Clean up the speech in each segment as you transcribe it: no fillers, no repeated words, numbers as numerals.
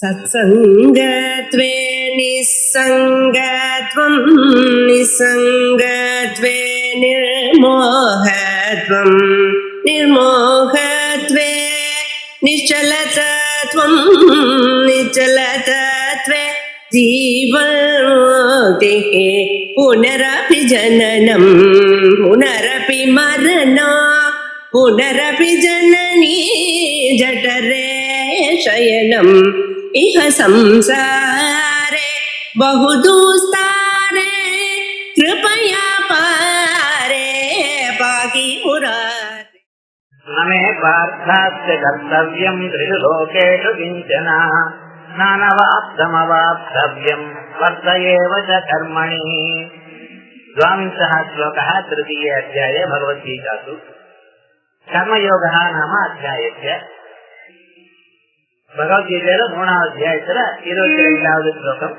सत्सङ्गत्वे निस्सङ्गत्वं निस्सङ्गत्वे निर्मोहत्वं निर्मोहत्वे निश्चलतत्वं निश्चलतत्वे जीवन्मुक्तिः पुनरपि जननं पुनरपि मरणं पुनरपि जननी जठरे शयनम् इह संसारे बहुदुस्तारे कृपया पारे पाहि मुरारे। नमे पार्थास्य कर्तव्यं त्रिषु लोकेषु किञ्चन नानवाप्तमवाप्तव्यं वर्त एव च कर्मणि। द्वाविंशः श्लोकः तृतीये अध्याये भगवद्गीतासु कर्मयोगः नाम अध्यायस्य பகவத்கீதையில 3வது அத்தியாயத்துல 22வது ஸ்லோகம்.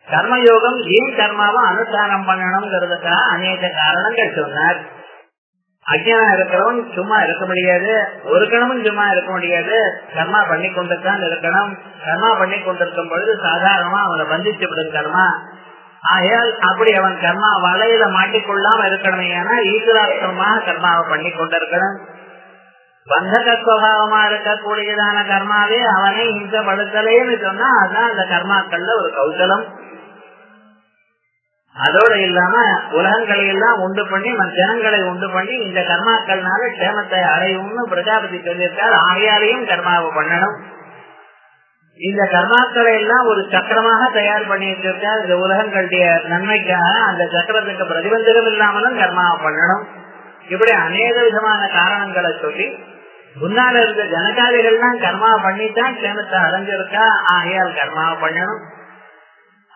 கர்மயோகம் ஏன் கர்மாவை அனுஷ்டானம் பண்ணணும்ங்கிறதுக்காக அநேக காரணங்கள் சொன்னார். அஜ்ஞானம் இருக்கிறவன் சும்மா இருக்க முடியாது, ஒரு கணமும் சும்மா இருக்க முடியாது, கர்மா பண்ணி கொண்டுதான் இருக்கணும். கர்மா பண்ணி கொண்டிருக்கும் பொழுது சாதாரணமா அவனை பந்திச்சு விடும் கர்மா. ஆகையால் அப்படி அவன் கர்மா வலையில மாட்டிக்கொள்ளாம இருக்கணுமே, ஏன்னா ஈஸ்வராத்மமாக கர்மாவை பண்ணி கொண்டிருக்கணும். பந்தக சுவாவமா இருக்கக்கூடியதான கர்மாவே அவனை இம்சப்படுத்தலேன்னு சொன்னா அதுதான் அந்த கர்மாக்கள்ல ஒரு கௌசலம். அதோட இல்லாம உலகங்களை எல்லாம் உண்டு பண்ணி ஜனங்களை உண்டு பண்ணி இந்த கர்மாக்கள்னால க்ஷேமத்தை அடையும்னு பிரஜாபதி சொல்லியிருக்கார். ஆகையாலையும் கர்மாவை பண்ணணும். இந்த கர்மாக்களை எல்லாம் ஒரு சக்கரமாக தயார் பண்ணி வச்சிருக்கார். இந்த உலகங்களுடைய நன்மைக்காக அந்த சக்கரத்துக்கு பிரதிபந்தகம் இல்லாமலும் கர்மாவை பண்ணணும். இப்படி அநேக விதமான காரணங்களை சொல்லி முன்னால இருந்த ஜனகாதிகள்லாம் கர்மாவை பண்ணித்தான் க்ஷேமத்தை அடைஞ்சிருக்கா, ஆகையால் கர்மாவை பண்ணணும்.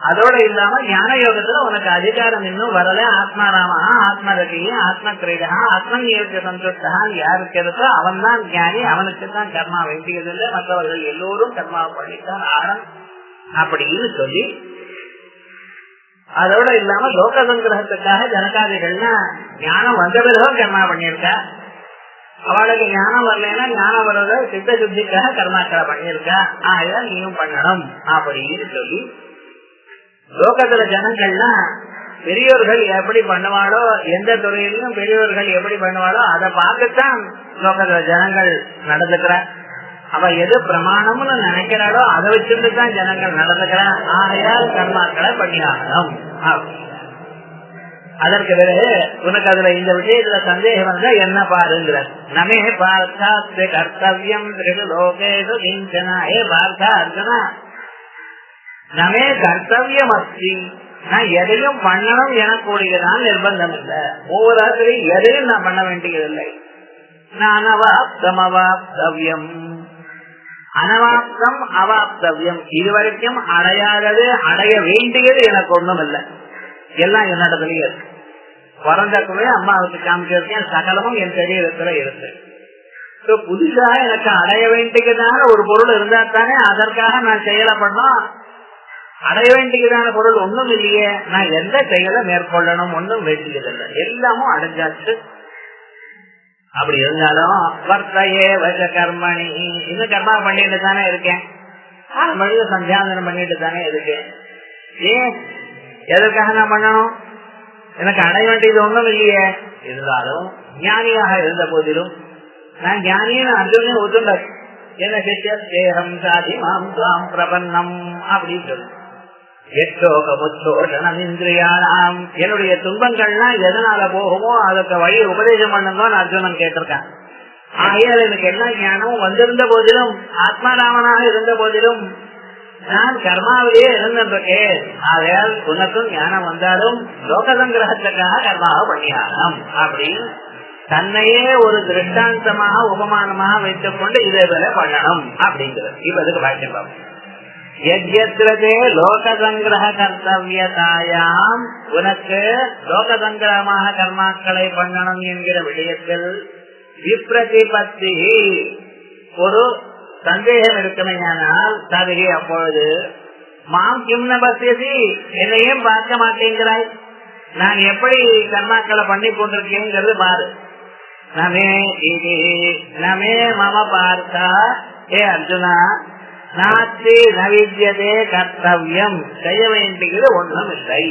அதோட இல்லாம ஞான யோகத்துல உனக்கு அதிகாரம் இன்னும் வரல. ஆத்மாராமா ஆத்மரகி ஆத்ம கிரீடா ஆத்மநியோக சந்துஷ்டா யாருக்கு இருக்கோ அவன் தான் ஞானி, அவனுக்கு தான் கர்மா வேண்டியதில்லை, மற்றவர்கள் எல்லோரும் கர்மாவை பண்ணித்தான் ஆகணும் அப்படின்னு சொல்லி, அதோட இல்லாம லோக சங்கிரகத்துக்காக ஜனகாதிகள்னா ஞானம் வந்த பிறகு கர்மா பண்ணியிருக்கா. அவளுக்கு ஞானம் வரலன்னா ஞானம் வர்றத சித்த சுத்திக்காக கர்மாக்களை பண்ணியிருக்கா. ஆகையால் நீயும் பண்ணணும் அப்படின்னு சொல்லி, லோகத்துல ஜனங்கள்னா பெரியோர்கள் எப்படி பண்ணுவாளோ, எந்த துறையிலும் பெரியோர்கள் எப்படி பண்ணுவாளோ அதை பார்த்துத்தான் லோகத்துல ஜனங்கள் நடந்துக்கிறார். அவ எது பிரமாணம்னு நினைக்கிறாளோ அதை வச்சுட்டு தான் ஜனங்கள் நடந்துக்கிறான். ஆகையால் கர்மாக்களை பண்ணி ஆகணும். அதற்கு பிறகு உனக்கு அதுல இந்த விஷயத்துல சந்தேகம் வந்தா என்ன பாருங்கிற. நமே பார்த்தாஸ்ய கர்த்தவியம் திரிஷு லோகேஷு கிஞ்சன. ஏ பார்த்தா அர்ஜுனா, நமே கர்த்தவியம் அஸ்தி, நான் எதையும் பண்ணணும் எனக்கூடியதான் நிர்பந்தம் இல்லை. ஒவ்வொரு ஆசிரியும் எதையும் நான் பண்ண வேண்டியதில்லை. நான் அவாப்தம் அவாப்தவியம், அனவாப்தம் அவாப்தவியம், இதுவரைக்கும் அடையாதது அடைய வேண்டியது எனக்கு ஒண்ணும் இல்லை, எல்லாம் என்னிடத்துலயே இருக்கு. பிறந்தக்குள்ளே அம்மாவுக்கு காமிச்சிருக்கேன், சகலமும் என் சரீரத்துல இருக்கு. புதுசா எனக்கு அடைய வேண்டியதான ஒரு பொருள் இருந்தா தானே அதற்காக நான் செயலை பண்ணோம். அடைய வேண்டியதான பொருள் ஒண்ணும் இல்லையே, நான் எந்த செயலை மேற்கொள்ளணும் ஒன்னும் வேண்டியதில்லை, எல்லாமும் அடைஞ்சாச்சு. அப்படி இருந்தாலும் வர்த்தையே வச்ச கர்மணி, இன்னும் கர்மா பண்ணிட்டு தானே இருக்கேன், மனித சந்தியாதனம் பண்ணிட்டு தானே இருக்கேன். ஏன் எதற்காக நான் பண்ணணும்? எனக்கு அடைய வேண்டியது ஒண்ணும் இல்லையே. இருந்தாலும் ஞானியாக இருந்த போதிலும் நான் ஞானின்னு அர்ஜுனன் ஒத்துண்ட என்ன சேகம் சாதி மாம் தாம் பிரபன்னம் அப்படின்னு சொல்லு. எட்டோகமுத்தோஷணம் இந்திரியானாம், என்னுடைய துன்பங்கள்லாம் எதனால போகுமோ அதுக்கு வழி உபதேசம் பண்ணுங்கன்னு அர்ஜுனன் கேட்டிருக்கான். ஆகையால் எனக்கு எல்லா ஞானமும் வந்திருந்த போதிலும் ஆத்மாராமனாக இருந்த போதிலும் நான் கர்மாவிலேயே இருந்திருக்கேன். ஆகையால் உனக்கும் ஞானம் வந்தாலும் லோக சங்கிரகத்துக்காக கர்மாவை பண்ணியாகணும் அப்படின்னு தன்னையே ஒரு திருஷ்டாந்தமாக உபமானமாக வைத்துக் கொண்டு இதே வேலை பண்ணணும் அப்படிங்கிறது. இப்ப அதுக்கு பாக்கியம் பார்ப்போம். யஜ்யத்ரதே லோக சங்கிரக கர்த்தவியதாயாம், உனக்கு லோக சங்கிரகமாக கர்மாக்களை பண்ணணும் என்கிற விடயத்தில் விப்ரதிபத்தி ஒரு சந்தேகம் இருக்குமையானால் தருகி, அப்பொழுது மாம் கிம்ன பசியசி, என்னையும் பார்க்க மாட்டேங்கிறாய், நான் எப்படி கர்மாக்களை பண்ணி கொண்டிருக்கேங்கிறது பாரு. நமே நமே மம பார்த்தா, ஏ அர்ஜுனா, நாஸ்தி நவித்யதே கர்த்தவியம், செய்ய வேண்டியது ஒன்றும் இல்லை.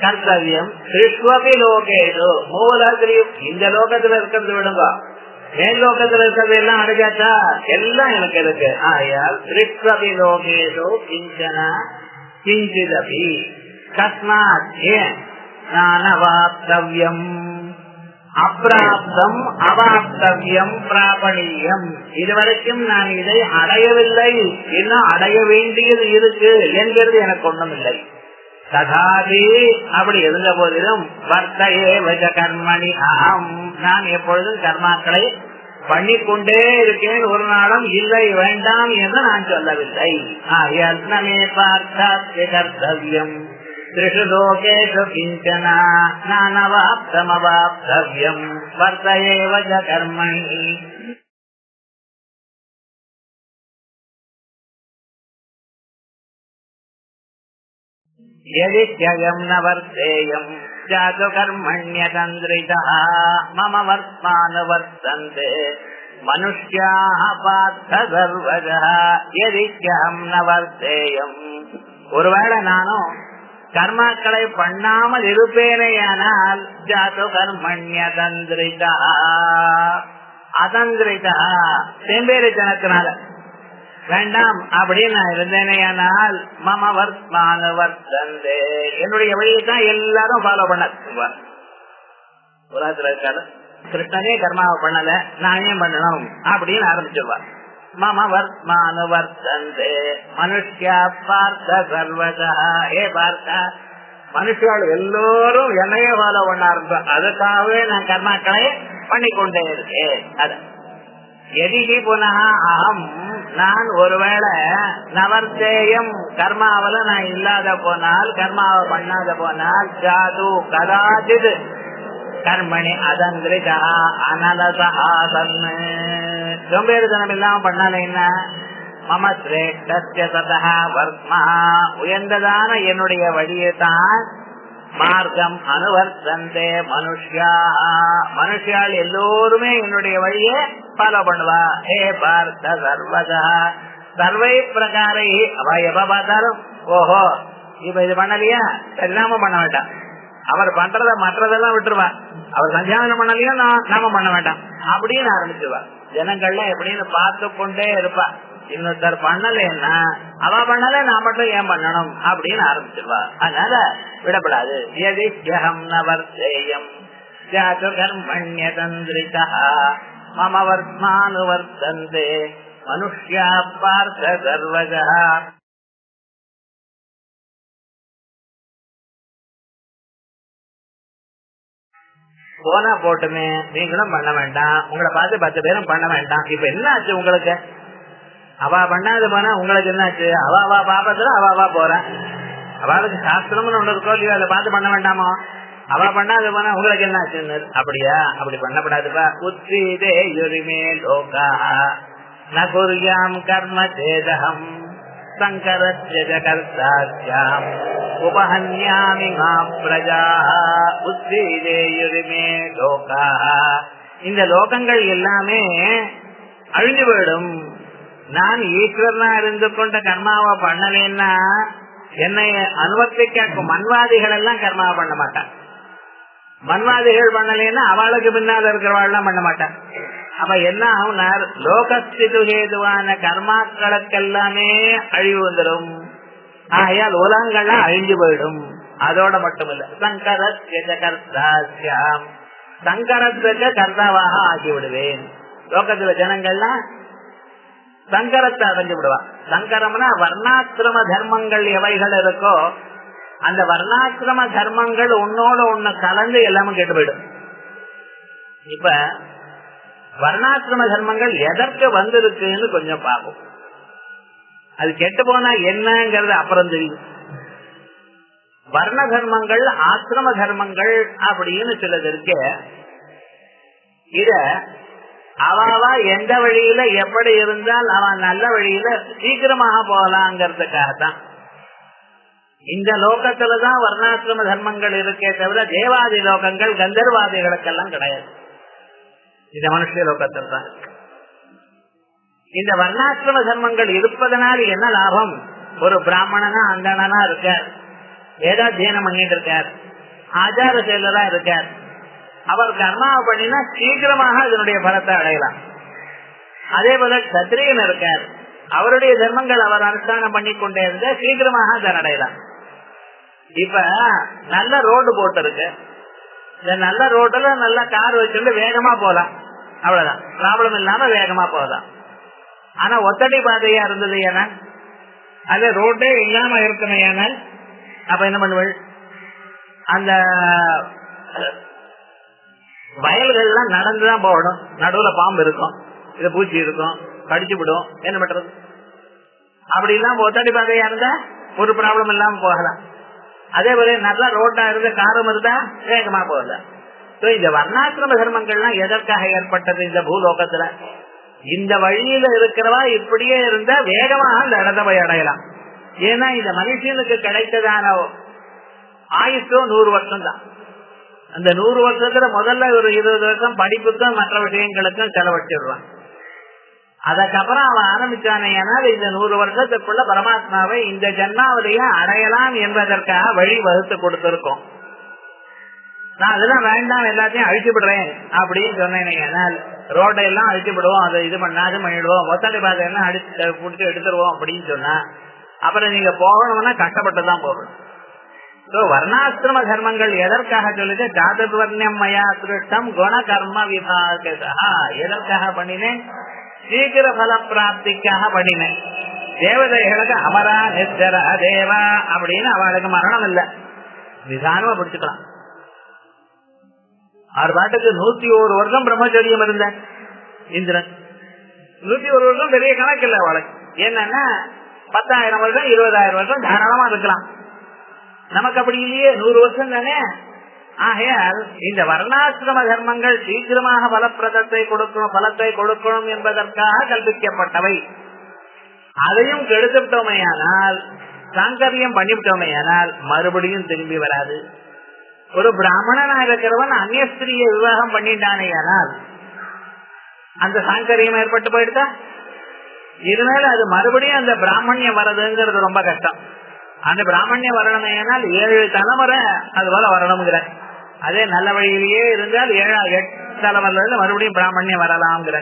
கர்த்தவியம் திருஷ்வபி லோகேது, மூலத்திலையும் இந்த லோகத்துல இருக்கிறது விடுங்க, மேல் லோகத்துல இருக்கிறது எல்லாம் அடைஞ்சாச்சா, எல்லாம் எனக்கு இருக்கு. ஆயால் திருஷ்வபி லோகேது கிஞ்சன கிஞ்சிதபி கஸ்மாத் ஏன் நானவாப்தவ்யம் அப்ராப்தம் அவாப்தவ்யம் பிராபணியம், இதுவரைக்கும் நான் இதை அடையவில்லை, இன்னும் அடைய வேண்டியது இருக்கு என்கிறது எனக்கு ஒன்றும் இல்லை. ததாதி அப்படி இருந்த போதிலும் வர்த்தையே வஜ கர்மணி அகம், நான் எப்பொழுதும் கர்மாக்களை பண்ணிக்கொண்டே இருக்கேன், ஒரு நாளும் இல்லை வேண்டாம் என்று நான் சொல்லவில்லை. யத்னமே பார்த்தாத்ய கர்த்தவ்யம் திரிஷு லோகேஷு கிஞ்சன நானவாப்தமவாப்தவ்யம் வர்த்தையே வஜ கர்மணி. யதித்யயம் ந வர்த்தேயம் ஜாது கர்மண்யதந்திரிதः மம வர்த்மானுவர்த்தந்தே மனுஷ்யாः பார்த்த சர்வதः. யதித்யகம் ந வர்த்தேயம், ஒருவேளை நானும் கர்மாக்களை பண்ணாமல் இருப்பேனேயானால் ஜாது கர்மண்யதந்திரிதः, அதந்திரிதா சேம்பேரித்தனத்தினால வேண்டாம் அப்படின்னு நான் இருந்தேனேயானால் மம வர்த்மான வர்த்தந்தே, என்னுடைய வழியை தான் எல்லாரும் ஃபாலோ பண்ண. உலகத்துல இருக்காரு கிருஷ்ணனே கர்மாவை பண்ணல, நான் ஏன் பண்ணணும் அப்படின்னு ஆரம்பிச்சிருவார். மம வர்த்மான வர்த்தந்தே மனுஷ்யா பார்த்த சர்வதா, ஏ பார்த்தா மனுஷால் எல்லோரும் என்னையே ஃபாலோ பண்ண ஆரம்பிச்சோம், அதுக்காகவே நான் கர்மாக்களை பண்ணிக்கொண்டே இருக்கேன். அது எதிகி புனः அகம், நான் ஒருவேளை நவர்த்தேயம் கர்மாவில நான் இல்லாத போனால், கர்மாவை பண்ணாத போனால், ஜாது கதாச்சித் கர்மணி அதந்திரிதா அனலதா சன்னு, சோம்பேறித்தனம் இல்லாம பண்ணாலேன்னா மம சிரேஷ்டஸ்ய ததः வர்த்மா, உயர்ந்ததான என்னுடைய வழியை தான் மார்க்கம் அனுவர்த்தந்தே மனுஷ்யா, மனுஷியால் எல்லோருமே என்னுடைய வழியை ஃபாலோ பண்ணுவா. ஹே பார்த்த சர்வதா சர்வை பிரகாரை, அவ எப்ப பார்த்தாலும் ஓஹோ இப்ப இது பண்ணலையா எல்லாம பண்ண வேண்டாம், அவர் பண்றத மற்றதெல்லாம் விட்டுருவா, அவர் சஞ்சாவனம் பண்ணலையோ நாம பண்ண வேண்டாம் அப்படின்னு ஆரம்பிச்சிருவா. ஜனங்கள்ல எப்படின்னு பார்த்து கொண்டே இருப்பா, இன்னொருத்தர் பண்ணலன்னா அவ பண்ணல நான் மட்டும் ஏன் பண்ணணும் அப்படின்னு ஆரம்பிச்சிருவா. அதனால விடப்படாது. யதித்யகம் ந வர்த்தேயம் ஜாது கர்மண்யதந்திரிதா மம வர்த்மானுவர்த்தந்தே மனுஷ்யா பார்த்த சர்வதா. போனா போட்டுமே, நீங்களும் பண்ண வேண்டாம், உங்களை பார்த்து 10 பேரும் பண்ண வேண்டாம். இப்ப என்ன ஆச்சு உங்களுக்கு? அவ பண்ணாது போனா உங்களுக்கு என்னாச்சு? அவ பாபத்துல அவ போற, அவளுக்கு சாஸ்திரம்னு ஒண்ணு இருக்கோ இல்லையோ, அதை பார்த்து பண்ண வேண்டாமோ? அவ பண்ணாது போனா உங்களுக்கு என்ன ஆச்சுன்னு? அப்படியா? அப்படி பண்ணப்படாதுப்பா. உத்ரீதே யுரிமே லோகா நகுர்யாம் கர்ம சேதகம் சங்கரஸ்ய கர்த்தாஸ்யாம் உபஹன்யாமி மா பிரஜா. உத்ரீதே யுரிமே லோகா, இந்த லோகங்கள் எல்லாமே அழிஞ்சு போயிடும். நான் ஈஸ்வரனா இருந்து கொண்ட கர்மாவை பண்ணலேன்னா என்னை அனுவர்த்திக்க மன்வாதிகள் எல்லாம் கர்மாவை பண்ண மாட்டான். மன்வாதிகள் பண்ணலேன்னா அவளுக்கு பின்னால இருக்கிறவாள் பண்ண மாட்டான். அப்ப என்ன ஆகும்? லோகஸ்திதுகேதுவான கர்மாக்களுக்கெல்லாமே அழிவு வந்துடும். ஆகையால் உலகங்கள்லாம் அழிஞ்சு போயிடும். அதோட மட்டுமில்ல, சங்கரஸ்ய கர்த்தாஸ்யாம், சங்கரத்துக்கு கர்த்தாவாக ஆக்கி விடுவேன். லோகத்துல ஜனங்கள்லாம் சங்கரத்தை அடைஞ்சு விடுவான். சங்கரம்னா வர்ணாசிரம தர்மங்கள் எவைகள் இருக்கோ அந்த வர்ணாசிரம தர்மங்கள் உன்னோட ஒண்ணு கலந்து எல்லாமே கெட்டு போயிடும். இப்ப வர்ணாசிரம தர்மங்கள் எதற்கு வந்திருக்குன்னு கொஞ்சம் பார்ப்போம். அது கெட்டு போனா என்னங்கிறது அப்புறம் தெரியும். வர்ண தர்மங்கள் ஆசிரம தர்மங்கள் அப்படின்னு சிலது இருக்கு. இத அவ எந்த வழியில எப்படி இருந்தால் அவன் நல்ல வழியில சீக்கிரமாக போகலாங்கிறதுக்காகத்தான். இந்த லோகத்துலதான் வர்ணாசிரம தர்மங்கள் இருக்கே தவிர தேவாதி லோகங்கள் கந்தர்வாதிகளுக்கெல்லாம் கிடையாது. இந்த மனுஷ லோகத்தில் தான். இந்த வர்ணாசிரம தர்மங்கள் இருப்பதனால் என்ன லாபம்? ஒரு பிராமணனா அந்தணனா இருக்கார், வேதாத்தியனம் பண்ணிட்டு இருக்கார், ஆச்சார செயலரா இருக்கார், அவர் கர்மாவை பண்ணினா சீக்கிரமாக அதனுடைய பலத்தை அடையலாம். அதே போல சத்திரியன் இருக்கார், அவருடைய தர்மங்கள் அவர் அனுஷ்டானம் பண்ணி கொண்டே இருந்த சீக்கிரமாக அதை அடையலாம். இப்ப நல்ல ரோடு போட்டு இருக்கு, இந்த நல்ல ரோட்ல நல்ல கார் வச்சுட்டு வேகமா போலாம், அவ்வளவுதான், ப்ராப்ளம் இல்லாம வேகமா போகலாம். ஆனா ஒத்தடி பாதையா இருந்தது ஏன்னா, அது ரோட்டே இல்லாம இருக்குமே ஏனால் அப்ப என்ன பண்ணுவள்? அந்த வயல்கள்லாம் நடந்துதான் போகணும், நடுவுல பாம்பு இருக்கும், இது பூச்சி இருக்கும், கடிச்சு விடும், என்ன பண்றது? அப்படி இல்லாம ஒத்தடி பாதையா இருந்தா ஒரு ப்ராப்ளம் இல்லாம போகலாம். அதே போல நல்ல ரோட்டா இருந்த காரம் இருந்தா வேகமா போகலாம். இந்த வர்ணாசிரம தர்மங்கள்லாம் எதற்காக ஏற்பட்டது இந்த பூலோகத்துல? இந்த வழியில இருக்கிறவா இப்படியே இருந்தா வேகமாக அந்த இடத்த போய் அடையலாம். ஏன்னா இந்த மனுஷனுக்கு கிடைத்ததான ஆயுஷோ 100 வருஷம் தான். அந்த 100 வருஷத்துல முதல்ல ஒரு 20 வருஷம் படிப்புக்கும் மற்ற விஷயங்களுக்கும் செலவழிச்சிடுவான். அதுக்கப்புறம் அவன் ஆரம்பிச்சானே இந்த 100 வருஷத்துக்குள்ள பரமாத்மாவை இந்த ஜன்மாவிலேயே அடையலாம் என்பதற்காக வழி வகுத்து கொடுத்திருக்கோம். நான் அதெல்லாம் வேண்டாம், எல்லாத்தையும் அழிச்சு விடுறேன் அப்படின்னு சொன்னேன். ரோட்டை எல்லாம் அழிச்சு விடுவோம், அதை இது பண்ணாது பண்ணிடுவோம், ஒத்தடி பாதை எல்லாம் அடிச்சு புடிச்சு எடுத்துருவோம் அப்படின்னு சொன்னா அப்புறம் நீங்க போகணும்னா கஷ்டப்பட்டுதான் போகணும். வர்ணாசிரம தர்மங்கள் எதற்காக சொல்லுது? ஜாதவர்ணியம் மயா திருஷ்டம் குண கர்ம விபாகா. எதற்காக பண்ணினேன்? சீக்கிர பல பிராப்திக்காக பண்ணினேன். தேவதைகளுக்கு அமரா நிச்சர தேவா அப்படின்னு அவளுக்கு மரணம் இல்லை, நிதானமா பிடிச்சுக்கலாம். அவர் பாட்டுக்கு 101 வருஷம் பிரம்மச்சரியம் இருந்த இந்திரன். 101 வருஷம் பெரிய கணக்கு இல்லை அவளுக்கு. என்னன்னா 10,000 வருஷம் 20,000 வருஷம் தாராளமா இருக்கலாம். நமக்கு அப்படி இல்லையே, 100 வருஷம் தானே. ஆகையால் இந்த வர்ணாசிரம தர்மங்கள் சீக்கிரமாக பலத்தை கொடுக்கணும் என்பதற்காக கல்பிக்கப்பட்டவை. அதையும் கெடுத்துட்டோமையானால், சாங்கரியம் பண்ணிவிட்டோமையானால் மறுபடியும் திரும்பி வராது. ஒரு பிராமணனா இருக்கிறவன் அந்நிய ஸ்திரியை விவாகம் பண்ணிட்டானேயானால் அந்த சாங்கரியம் ஏற்பட்டு போயிடுதா? இதனால அது மறுபடியும் அந்த பிராமணியம் வர்றதுங்கிறது ரொம்ப கஷ்டம். அந்த பிராமணியம் வரணுமேனால் 7 தலைமுறை அது போல வரணுங்கிற. அதே நல்ல வழியிலேயே இருந்தால் 7-8 தலைமுறையில இருந்து மறுபடியும் பிராமணியம் வரலாம்ங்கிற.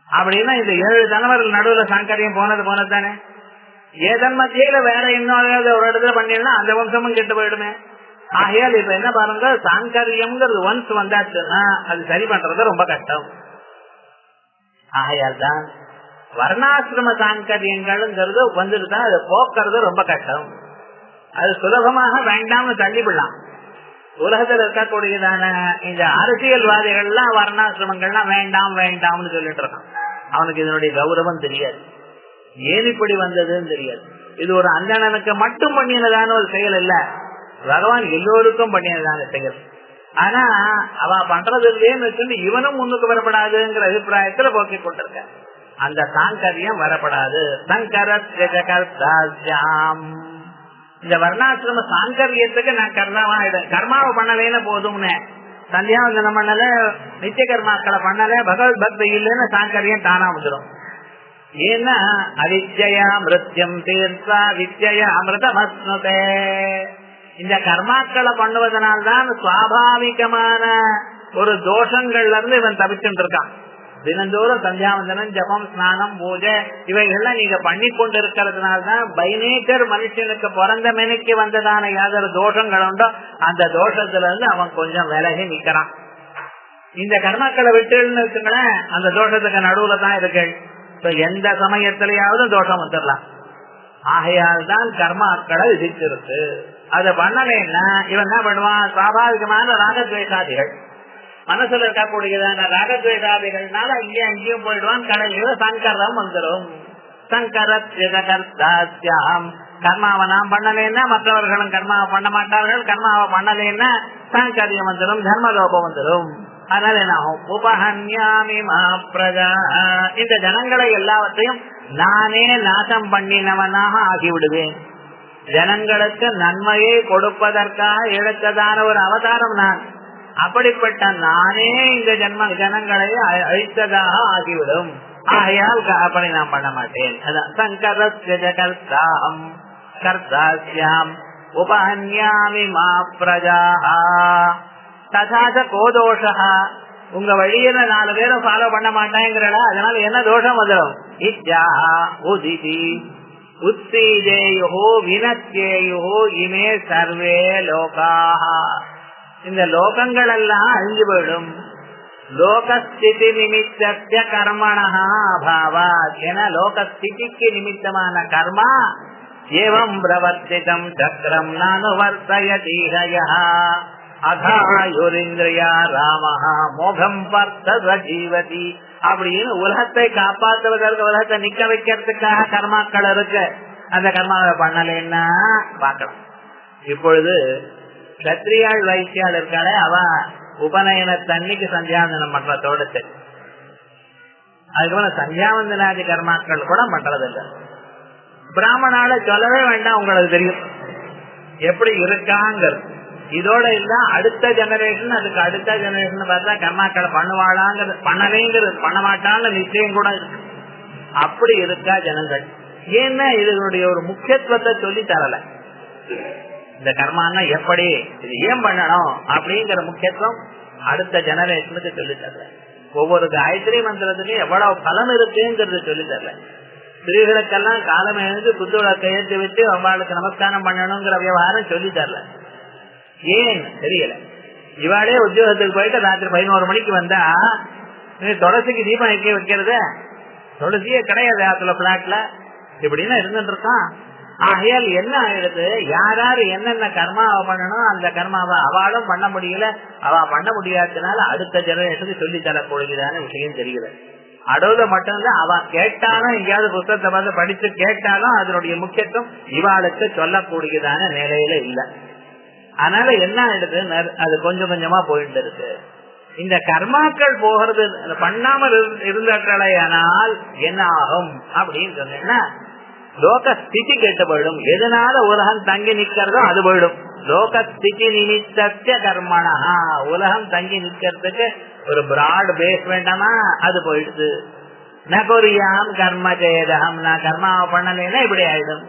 அப்படின்னா இந்த 7 தலைமுறை நடுவுல சாங்கரியம் போனது தானே. ஏதன் மத்தியில வேற இன்னொரு ஒரு இடத்துல பண்ணிடலாம், அந்த வம்சமும் கெட்டு போயிடுமே. ஆகையால் இப்ப என்ன பாருங்க, சாங்கரியம்ங்கிறது ஒன்ஸ் வந்தாச்சுன்னா அது சரி பண்றது ரொம்ப கஷ்டம். ஆகையால் தான் வர்ணாசிரம சாங்கரியங்கள்ங்கிறது வந்துட்டுதான் அதை போக்குறது ரொம்ப கஷ்டம். அது சுலபமாக வேண்டாம்னு தள்ளிவிடலாம். உலகத்தில் இருக்கக்கூடியதான இந்த அரசியல்வாதிகள்லாம் வர்ணாசிரமங்கள்லாம் வேண்டாம்னு சொல்லிட்டு இருக்கான். அவனுக்கு இதனுடைய கௌரவம் தெரியாது, ஏன் இப்படி வந்ததுன்னு தெரியாது. இது ஒரு அந்தணனுக்கு மட்டும் பண்ணினதான ஒரு செயல் இல்ல, பகவான் எல்லோருக்கும் பண்ணினதான செயல். ஆனா அவ பண்றது இல்லையேன்னு வச்சுட்டு இவனும் முன்னுக்கு வரப்படாதுங்கிற அபிப்பிராயத்துல போக்கிக் கொண்டிருக்க. அந்த சாங்கரியம் வரப்படாது. சங்கரம் இந்த வர்ணாசிரம சாங்கரியத்துக்கு நான் கர்மாவை பண்ணலேன்னு போதும்னு, சந்தியாவந்தனம் பண்ணல, நித்திய கர்மாக்களை பண்ணல, பகவத் பக்தி இல்லைன்னு சாங்கரியம் தானா வந்துடும். ஏன்னா அவித்யா மிருத்யம் தீர்த்தா வித்யா அமிர்தமஸ்னுதே. இந்த கர்மாக்களை பண்ணுவதனால்தான் சுவாபாவிகமான ஒரு தோஷங்கள்ல இருந்து இவன் தவிச்சுட்டு இருக்கான். தினந்தோறும் சந்தியாவந்தனம், ஜபம், ஸ்நானம், பூஜை இவைகள்லாம் நீங்க பண்ணி கொண்டு இருக்கிறதுனால்தான் பை நேச்சர் மனுஷனுக்கு பிறந்த மெனுக்கு வந்ததான யாதொரு தோஷங்கள் உண்டோ அந்த தோஷத்துல இருந்து அவன் கொஞ்சம் விலகி நிக்கிறான். இந்த கர்மாக்களை விட்டுன்னு வச்சுங்களேன், அந்த தோஷத்துக்கு நடுவுல தான் இருக்கு. எந்த சமயத்திலேயாவது தோஷம் வந்துடலாம். ஆகையால் தான் கர்மாக்களை விதிச்சிருக்கு. அதை பண்ணலைன்னா இவன் என்ன பண்ணுவான்? சுவாபாவிகமான ராகத்வேஷாதிகள் மனசுல இருக்கக்கூடியதான ராகத்வேஷாதிகள்னால இங்கே அங்கேயும் போயிடுவான். கடைசியில சங்கரம் வந்துடும். சங்கரம் கர்மாவை நாம் பண்ணலைன்னா மற்றவர்களும் கர்மாவை பண்ண மாட்டார்கள். கர்மாவை பண்ணலைன்னா சாங்கரியம் வந்துடும், தர்மலோபம் வந்துடும். அதனால என்ன ஆகும்? உபஹன்யாமி மாப்ரஜா, இந்த ஜனங்களை எல்லாவற்றையும் நானே நாசம் பண்ணினவனாக ஆகிவிடுவேன். ஜனங்களுக்கு நன்மையை கொடுப்பதற்காக எடுத்ததான ஒரு அவதாரம் நான். அப்படிப்பட்ட நானே இந்த ஜனங்களை அழித்ததாக ஆகிவிடும். ஆகையால் அப்படி நான் பண்ண மாட்டேன். அதான் சங்கரஸ்ய கர்த்தாம் கர்த்தாஸ்யாம் உபஹன்யாமி மா பிரஜாஹ ததாச கோதோஷா. உங்க வழியில 4 பேரும் ஃபாலோ பண்ண மாட்டாங்கிறடா, அதனால என்ன தோஷம் வந்துடும்? இத்யாஹ உதிதி உத்தீஜேயுஹு வினத்யேயுஹு இமே சர்வே லோகாஹ. இந்த லோகங்கள் எல்லாம் அழிஞ்சு போயிடும். லோகஸ்திதி நிமித்த கர்மணா அபாவாத். ஏன்னா லோகஸ்திதிக்கு நிமித்தமான கர்மா ஏவம் பிரவர்த்திதம் சக்கரம் நானுவர்த்தயதீஹயஹ அகாயுரிந்திரியா ராமஹ மோகம் பர்த்த ஜீவதி. அப்படின்னு உலகத்தை காப்பாற்றுவதற்கு, உலகத்தை நிக்க வைக்கிறதுக்காக கர்மாக்கள் இருக்கு. அந்த கர்மாவை பண்ணலன்னா பார்க்கலாம். இப்பொழுது கத்திரியாள் வைத்தியாள் இருக்காளே, அவ உபநயன தண்ணிக்கு சந்தியாவந்தனம் பண்றதோடு சரி. அதுக்கப்புறம் சந்தியாவந்தனாதி கர்மாக்கள் கூட பண்றதில்லை. பிராமணால சொல்லவே வேண்டாம், உங்களுக்கு தெரியும் எப்படி இருக்காங்கிறது. இதோட இல்ல அடுத்த ஜெனரேஷன், அதுக்கு அடுத்த ஜெனரேஷன் பார்த்தா கர்மாக்களை பண்ணுவாளாங்கிறது, பண்ணலேங்கிறது, பண்ண மாட்டான்னு நிச்சயம் கூட இருக்கு. அப்படி இருக்கா ஜனங்கள். ஏன்னா இதனுடைய ஒரு முக்கியத்துவத்தை சொல்லி தரல. இந்த கர்மான்னா எப்படி, இது ஏன் பண்ணணும் அப்படிங்கிற முக்கியத்துவம் அடுத்த ஜெனரேஷனுக்கு சொல்லி தரல. ஒவ்வொரு காயத்ரி மந்திரத்துக்கும் எவ்வளவு பலன் இருக்குங்கிறது சொல்லி தரல. ஸ்திரீகளுக்கெல்லாம் காலம் எழுந்து புத்தோட கையெழுத்து விட்டு அவளுக்கு நமஸ்காரம் பண்ணணுங்கிற விவகாரம் சொல்லி தரல. ஏன் தெரியல. இவாளே உத்தியோகத்துக்கு போயிட்டு ராத்திரி 11 மணிக்கு வந்தா துளசிக்கு தீபம் எங்கே வைக்கிறது? துளசியே கிடையாது ஆத்துல பிளாட்ல. இப்படின்னா இருந்துட்டு இருக்கான். ஆகையால் என்ன ஆயிடுது, யாராரு என்னென்ன கர்மாவை பண்ணணும் அந்த கர்மாவை அவளும் பண்ண முடியல. அவ பண்ண முடியாததுனால அடுத்த ஜெனரேஷனுக்கு சொல்லி தரக்கூடியதான விஷயம் தெரியல. அடோத மட்டும்தான் அவ கேட்டாலும், எங்கேயாவது புத்தகத்தை வந்து படிச்சு கேட்டாலும் அதனுடைய முக்கியத்துவம் இவாளுக்கு சொல்லக்கூடியதான நிலையில இல்லை. அதனால என்ன ஆயிடுது, அது கொஞ்சம் கொஞ்சமா போயிட்டு இருக்கு. இந்த கர்மாக்கள் போகிறது பண்ணாமல் இருந்தால் என்ன ஆகும் அப்படின்னு சொன்னா லோக ஸ்திதி கெட்டு போயிடும். எதனால உலகம் தங்கி நிக்கிறதோ அது போயிடும். லோக ஸ்திதி நிமித்த கர்மணா, உலகம் தங்கி நிக்கிறதுக்கு ஒரு பிராட் பேஸ் வேண்டாமா, அது போயிடுது. நகொரியாம் கர்ம ஜெயதகம், நான் கர்மாவை பண்ணலைன்னா இப்படி ஆயிடும்.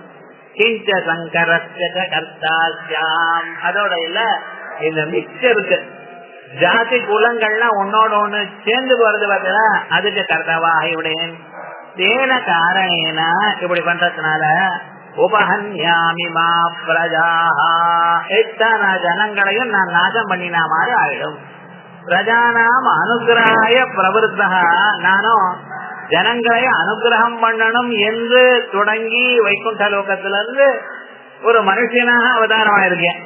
கிஞ்ச சங்கரஸ்ய கர்த்தாஸ்யாம். அதோட இல்ல இந்த மிக்சர் இருக்கு, ஜாதி குலங்கள்லாம் ஒன்னோட ஒண்ணு சேர்ந்து போறது பார்த்தா அதுக்கு கர்த்தாவா ஆகிவிடேன். தேன காரணேன இப்படி பண்றதுனால உபஹன்யாமி மா பிரஜாஹா, எத்தனை ஜனங்களையும் நான் நாசம் பண்ணினா மாதிரி ஆயிடும். பிரஜானாம் அனுகிரகாய பிரவருத்தா, நானும் ஜனங்களை அனுகிரகம் பண்ணணும் என்று தொடங்கி வைகுண்ட லோகத்திலிருந்து ஒரு மனுஷனாக அவதாரமாயிருக்கேன்.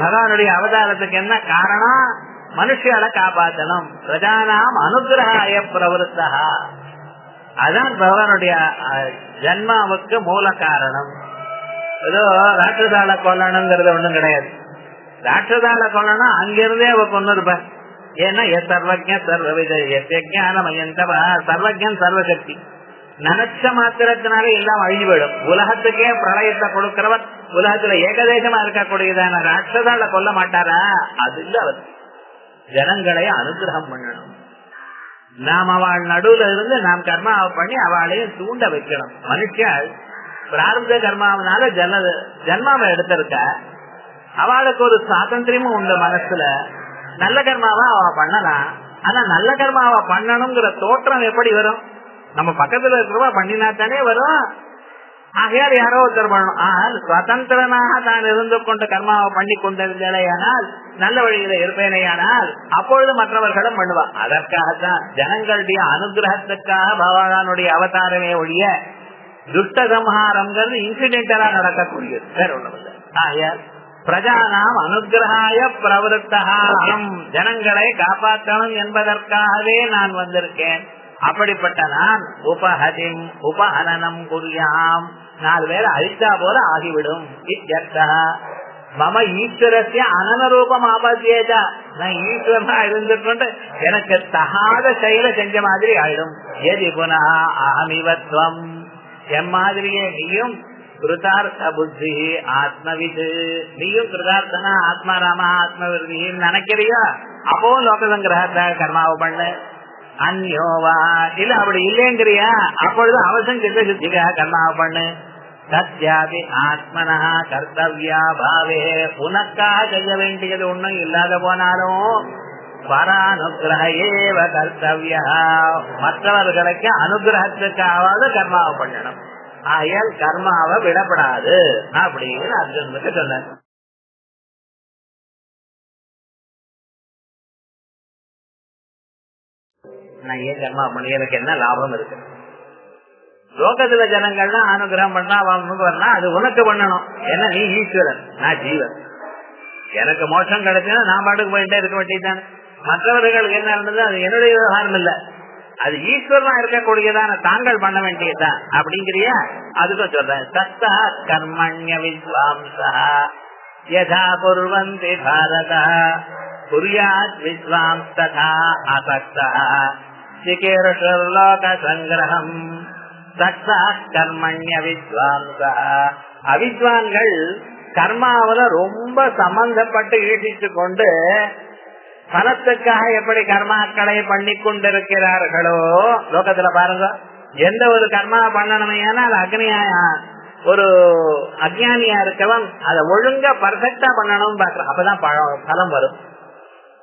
பகவானுடைய அவதாரத்துக்கு என்ன காரணம்? மனுஷியால காப்பாற்றணும். பிரஜானாம் அனுகிரகாய பிரவருத்தா, அதான் பகவானுடைய ஜன்மாவுக்கு மூல காரணம். ஏதோ ராட்சதால கொல்லணுங்கிறது ஒண்ணும் கிடையாது. ராட்சதால கொல்லணும் அங்கிருந்தே அவ கொண்டு இருப்பார். ஏன்னா சர்வஜ சர்வவித ஞானமயந்தவ, சர்வஜன் சர்வசக்தி. நினைச்ச மாத்திரத்தினாலே எல்லாம் அழிஞ்சு போயிடும். உலகத்துக்கே பிரளயத்தை கொடுக்கிறவர், உலகத்துல ஏகதேசமா இருக்கக்கூடியதான ராட்சதால கொல்ல மாட்டாரா? அது இல்ல, அவர் ஜனங்களை அனுகிரகம் பண்ணணும். நாம் அவள் நடுவுல இருந்து நாம் கர்மாவை பண்ணி அவளையும் தூண்ட வைக்கணும். மனுஷியால் பிராரப்த கர்மாவனால ஜன்மாவை எடுத்திருக்க, அவளுக்கு ஒரு சுவாதந்திரமும் உண்டு மனசுல. நல்ல கர்மாவா அவ பண்ணலாம். ஆனா நல்ல கர்மாவா பண்ணணுங்கிற தோற்றம் எப்படி வரும்? நம்ம பக்கத்துல இருக்கிறவா பண்ணினா தானே வரும். ஆகையால் யாரோ ஒருத்தர் பண்ணணும். ஆனால் சுதந்திரனாக தான் இருந்து கொண்டு கர்மாவை பண்ணி கொண்டிருந்தேனால், நல்ல வழியில இருப்பேனையானால் அப்பொழுது மற்றவர்களும் பண்ணுவா. அதற்காகத்தான் ஜனங்களுடைய அனுகிரகத்துக்காக பகவானுடைய அவதாரமே ஒழிய துஷ்ட சம்ஹாரம்ங்கிறது இன்சிடென்டலா நடக்கக்கூடியது, வேற ஒண்ணும் இல்லை. ஆகையால் பிரஜானாம் அனுகிரகாய பிரவருத்தகம், ஜனங்களை காப்பாற்றணும் என்பதற்காகவே நான் வந்திருக்கேன். அப்படிப்பட்ட நான் உபஹதிம் உபஹனனம் குறியாம், 4 பேரை அழித்தா போல ஆகிவிடும். மம ஈஸ்வரஸ்ய அனனரூபம் ஆபத்தியேதா, நான் ஈஸ்வரனா இருந்து கொண்டு எனக்கு தகாத செயலை செஞ்ச மாதிரி ஆயிடும். எதி புனா அகமிவத்வம், எம்மாதிரியே நீயும் கிருதார்த்த புத்தி ஆத்மவிது, நீயும் கிருதார்த்தனா ஆத்மாராமா ஆத்மவிருதின்னு நினைக்கிறியா? அப்போ லோக சங்கிரகத்தை கர்மாவை பண்ணு. அந்யோவா இல்ல அப்படி இல்லைங்கிறியா, அப்பொழுது அவசரம் சித்த சுத்திக்காக கர்மாவை பண்ணு. சத்யாபி ஆத்மனா கர்த்தவ்யா பாவே, உனக்காக செய்ய வேண்டியது ஒண்ணும் இல்லாத போனாலும் பரானுகிரகேவ கர்த்தவ்யா, மற்றவர்களுக்கு அனுகிரகத்துக்காவது கர்மாவை பண்ணணும். ஆகையால் கர்மாவை விடப்படாது அப்படின்னு அர்ஜுனுக்கு சொன்ன. நான் ஏன் கர்மா பண்ணி எனக்கு என்ன லாபம் இருக்கு? லோகத்துல ஜனங்கள்லாம் அனுகிரகம் பண்றா அவனுக்கு வரலாம், அது உனக்கு பண்ணணும். ஏன்னா நீ ஈஸ்வரன், நான் ஜீவன். எனக்கு மோட்சம் கிடைச்சுன்னா நான் பாட்டுக்கு போயிட்டே இருக்க வேண்டியதுதான். மற்றவர்களுக்கு என்ன இருந்தது அது என்னுடைய விவகாரம் இல்ல, அது ஈஸ்வரனா இருக்கக்கூடியதான தாங்கள் பண்ண வேண்டியதுதான் அப்படிங்கிறியா? அதுக்கும் சொல்றேன். சத்தா கர்மண்ய வித்வாம்சா யதா குர்வந்தி பாரதா குர்யாத் வித்வாம்ஸ் ததா அசக்தா சிகீர்ஷுர்லோக சங்கிரஹம். சக்தா கர்மண்ய வித்வாம்சா, அவித்வான்கள் கர்மாவில ரொம்ப சம்பந்தப்பட்டு ஈட்டிட்டு கொண்டு பலத்துக்காக எப்படி கர்மாக்களை பண்ணி கொண்டிருக்கிறார்களோ, லோகத்துல பாருங்க, எந்த ஒரு கர்மா பண்ணணுமே ஒரு அஜ்ஞானியா இருக்கவன் அதை ஒழுங்கா பர்ஃபெக்டா பண்ணணும் பாக்குறான், அப்பதான் பலம் வரும்.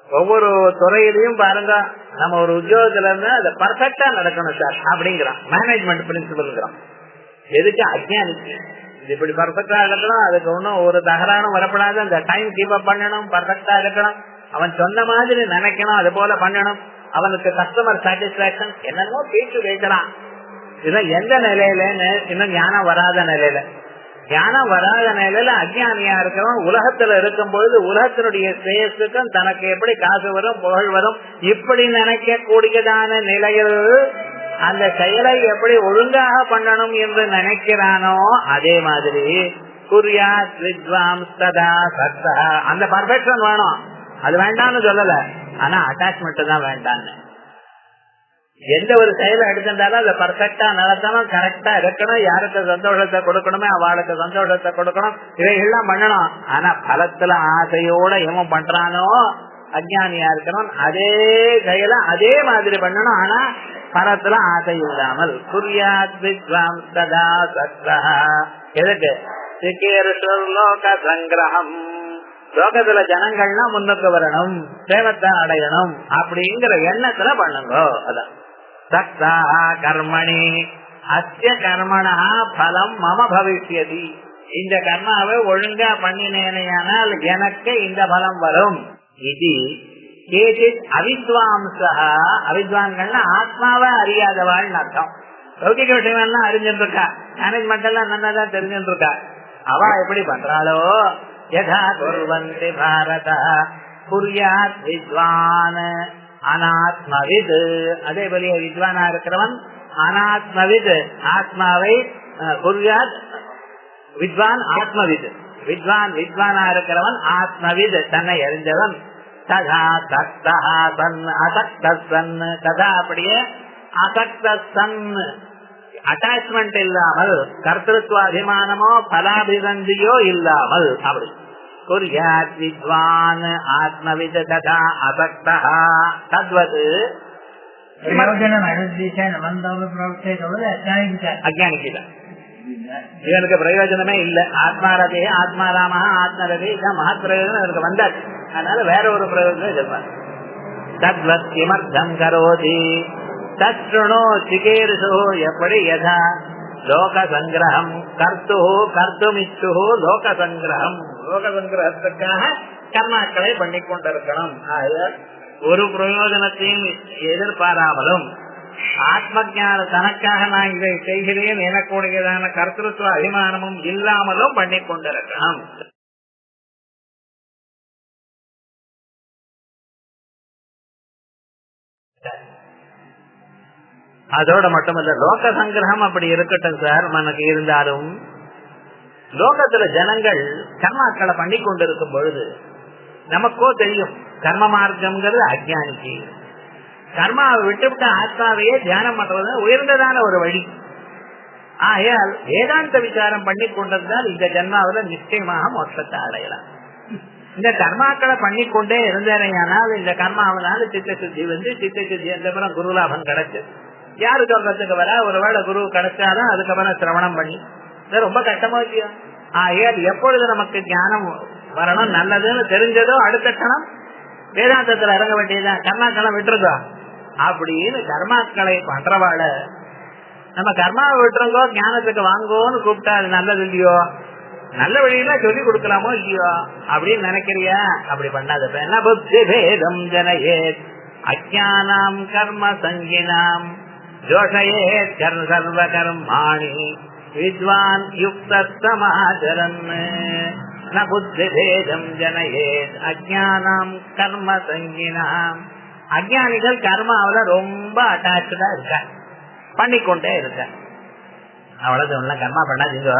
ஒவ்வொரு துறையிலையும் பாருங்க, நம்ம ஒரு உத்தியோகத்துல இருந்து அதை பர்ஃபெக்டா நடக்கணும் சார் அப்படிங்கிறான், மேனேஜ்மெண்ட் பிரின்சிபல்ங்கிறான். எதுக்கு? அஜ்ஞானிக்கு இது இப்படி பர்ஃபெக்டா இருக்கணும், அதுக்கு ஒன்னும் ஒரு தகராறும் வரப்படாது, அந்த டைம் கீப் அப் பண்ணணும், பர்ஃபெக்டா இருக்கணும், அவன் சொன்ன மாதிரி நினைக்கணும், அது போல பண்ணணும், அவனுக்கு கஸ்டமர் சாட்டிஸ்பாக்சன் என்னமோ பேச்சு வைக்கலாம். இதெல்லாம் எந்த நிலையில? இன்னும் ஞானம் வராத நிலையில. ஞானம் வராத நிலையில அஜ்ஞானியா இருக்கவன் உலகத்துல இருக்கும் பொழுது உலகத்தினுடைய ஸ்ரேயஸுக்கும் தனக்கு எப்படி காசு வரும், புகழ் வரும், இப்படி நினைக்க கூடியதான நிலையில் அந்த செயலை எப்படி ஒழுங்காக பண்ணணும் என்று நினைக்கிறானோ, அதே மாதிரி குர்யாத் வித்வாம்ஸ் ததா சக்தா, அந்த பர்ஃபெக்ஷன் வேணும். அது வேண்டாம்னு சொல்லல, ஆனா அட்டாச்மெண்ட் தான் வேண்டான்னு. எந்த ஒரு செயலை எடுத்திருந்தாலும் அதை பர்ஃபெக்டா நடத்தணும், கரெக்டா இருக்கணும், யாருக்கு சந்தோஷத்தை கொடுக்கணுமே அவளுக்கு சந்தோஷத்தை கொடுக்கணும், இவைகள்லாம் பண்ணணும். ஆனா பலத்துல ஆசையோட எவன் பண்றானோ அஜ்ஞானியா இருக்கணும், அதே செயலை அதே மாதிரி பண்ணணும், ஆனா பலத்துல ஆசை இல்லாமல். குர்யாத் வித்வாம்ஸ் ததா சக்தா, எதுக்கு? சிகீர்ஷுர்லோக சங்கிரஹம், லோகத்துல ஜனங்கள்னா முன்னுக்கு வரணும், சேவத்தை அடையணும் அப்படிங்கிற எண்ணத்துல பண்ணுங்க. அதான் சக்தா கர்மணி அஸ்ய கர்மணா பலம் மம பவிஷ்யதி, இந்த கர்மாவை ஒழுங்கா பண்ணினேனால் எனக்கு இந்த பலம் வரும். இது கேசித் அவித்வாம்சா, அவித்வான்கள்னா ஆத்மாவை அறியாதவாள் அர்த்தம். லௌகிக விஷயம்லாம் அறிஞ்சுட்டு இருக்கா, மேனேஜ்மெண்ட் எல்லாம் நல்லாதான் தெரிஞ்சுட்டு இருக்கா. அவ எப்படி பண்றாளோ, யதா குர்வந்தி பாரத குர்யாத் வித்வான் அனாத்மவித், அதே போல வித்வானா இருக்கிறவன் அனாத்மவித், ஆத்மாவை குர்யாத் வித்வான் ஆத்மவித், வித்வானா இருக்கிறவன் ஆத்மவித், தன்னை அறிஞ்சவன். ததா சக்தா சன் அசக்த சன், ததா அப்படியே அசக்த சன், அட்டாச்மெண்ட் இல்லாமல், கர்த்திருவாபிமானமோ பலாபிசந்தியோ இல்லாமல் அப்படி. குர்யாத் வித்வான் ஆத்மவித் ததா அசக்தா தத்வத் அஜ்ஞானிக்கு இவனுக்கு பிரயோஜனமே இல்ல. ஆத்மாரதே ஆத்மாராமா ஆத்மரதே இதான் மகத் பிரயோஜனம் இவனுக்கு வந்தாச்சு, அதனால வேற ஒரு பிரயோஜனம் சொல்வார். தத்வத் கிமர்த்தம் கரோதி தத்ருணோ சிகீர்ஷு, எப்படி யதா லோக சங்கிரகம் கர்த்து கர்த்துமிச்சு லோக சங்கிரகம், லோக சங்கிரகத்துக்காக கர்மாக்களை பண்ணி கொண்டிருக்கணும். ஒரு பிரயோஜனத்தையும் எதிர்பாராமலும் ஆத்ம ஞான தனக்காக நான் இதை செய்கிறேன் எனக்கூடியதான கர்த்திருவ அபிமானமும் இல்லாமலும் பண்ணி கொண்டிருக்கணும். அதோட மட்டுமல்ல, லோக சங்கிரகம் அப்படி இருக்கட்டும் சார், நமக்கு இருந்தாலும் லோகத்துல ஜனங்கள் கர்மாக்களை பண்ணி கொண்டிருக்கும் பொழுது நமக்கோ தெரியும் கர்ம மார்க்கம்ங்கிறது அஜ்ஞானிக்கு. கர்மாவை விட்டுவிட்ட ஆத்மாவையே தியானம் பண்றது உயர்ந்ததான ஒரு வழி. ஆகையால் வேதாந்த விசாரம் பண்ணி கொண்டிருந்தால் இந்த ஜன்மாவில நிச்சயமாக மோட்சத்தை அடையலாம். இந்த கர்மாக்களை பண்ணிக்கொண்டே இருந்தேனையானால் இந்த கர்மாவனால சித்த சுத்தி வந்து சித்த சுத்தி அதுக்கப்புறம் குருலாபம் கிடைச்சு யாரு சொல்றதுக்கு வர ஒருவேளை குரு கிடைச்சாலும் அதுக்கப்புறம் சிரவணம் பண்ணி இது ரொம்ப கஷ்டமா இல்லையா? எப்பொழுது நமக்கு ஞானம் வரணும் நல்லதுன்னு தெரிஞ்சதோ அடுத்த கணம் வேதாந்தத்துல இறங்க வேண்டியதுதான். கர்மாக்களை விட்டுருதோ அப்படின்னு கர்மாக்களை பண்றவாழ நம்ம கர்மாவை விட்டுருங்கோ ஞானத்துக்கு வாங்கோன்னு கூப்பிட்டா அது நல்லது இல்லையோ? நல்ல வழியில சொல்லி கொடுக்கலாமோ இல்லையோ அப்படின்னு நினைக்கிறியா? அப்படி பண்ணாத. என்ன புத்தி பேதம் ஜனயே அஜானாம் கர்ம சங்கினாம் ஜோஷயே சர்வ கர்மாணி வித்வான் யுக்த சமாச்சரன். புத்தி பேதம் ஜனயே அஜானாம் கர்ம சங்கினாம். அஜானிகள் கர்மாவில ரொம்ப அட்டாச்சா இருக்க, பண்ணிக்கொண்டே இருக்க. அவ்வளவு கர்மா பண்ணாதீங்க,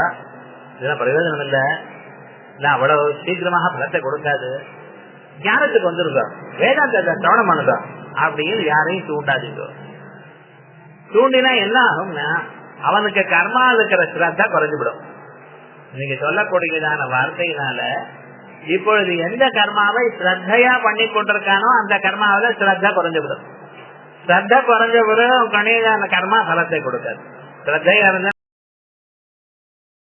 இதெல்லாம் பிரயோஜனம் இல்ல, அவ்வளவு சீக்கிரமாக பலத்தை கொடுக்காது, ஞானத்துக்கு வந்துருக்கோம், வேதாந்தத்தை சிரவணம் பண்ணுதோ அப்படின்னு யாரையும் தூண்டாதீங்க. தூண்டினா என்ன ஆகும்னா அவனுக்கு கர்மா இருக்கிற ஸ்ரத்தா குறைஞ்சுவிடும். நீங்க சொல்லக்கூடியதான வார்த்தையினால இப்பொழுது எந்த கர்மாவை ஸ்ரத்தையா பண்ணி கொண்டிருக்கானோ அந்த கர்மாவில ஸ்ரத்தா குறைஞ்சுவிடும். ஸ்ரத்த குறைஞ்ச பிறகு கணித அந்த கர்மா பலத்தை கொடுக்காது. ஸ்ரத்தையா இருந்தா